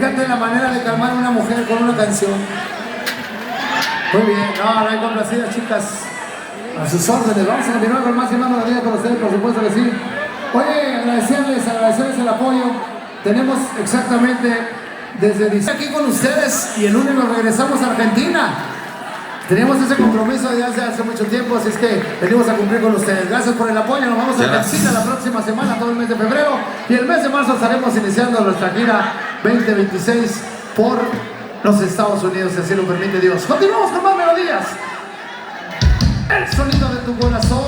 Fíjate la manera de calmar a una mujer con una canción. Muy bien, no hay complacidas, chicas. A sus órdenes, vamos a continuar con más y más melodía para ustedes, por supuesto que sí. Oye, agradecerles el apoyo. Tenemos exactamente desde diciembre aquí con ustedes y el lunes nos regresamos a Argentina. Teníamos ese compromiso de hace mucho tiempo, así es que venimos a cumplir con ustedes. Gracias por el apoyo, nos vamos a Argentina la próxima semana, todo el mes de febrero. Y el mes de marzo estaremos iniciando nuestra gira 2026 por los Estados Unidos, si así lo permite Dios. Continuamos con más melodías. El sonido de tu corazón.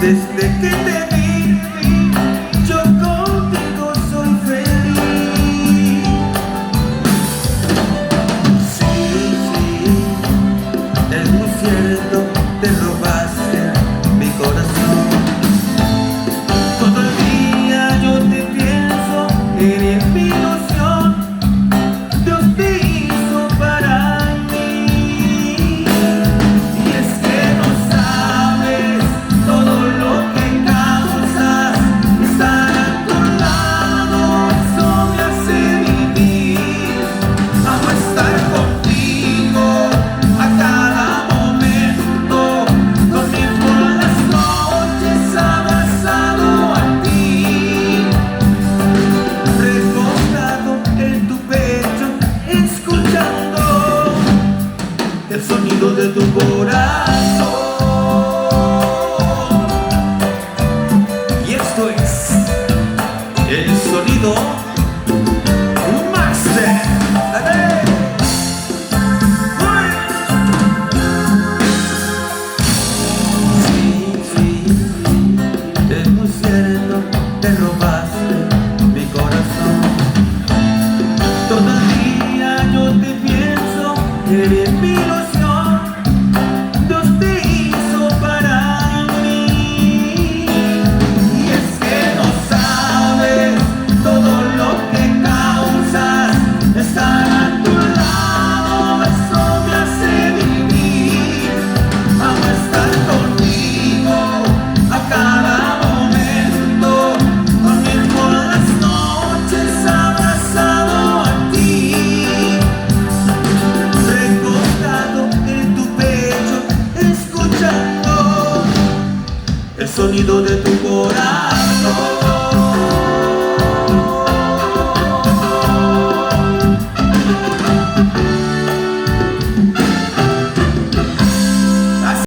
Desde que te vi, yo contigo soy feliz. Sí, es muy cierto, te robaste mi corazón. Todo el día yo te pienso, eres mi ilusión. Dios te hizo para mí. Y es que no sabes todo lo que causas, estar a tu lado, eso me hace vivir. Amo estar contigo a cada momento, dormir por las noches abrazado a ti, recostado en tu pecho, escuchando el sonido de tu corazón. El sonido Master. Sí, es muy cierto, te robaste mi corazón. Todo el día yo te pienso, eres mi ilusión. Dios te hizo para mí. Y es que no sabes todo lo que causas, estar a tu lado, eso me hace vivir. Amo estar contigo a cada momento, dormir por las noches abrazado a ti, recostado en tu pecho, escuchando el sonido de tu corazón.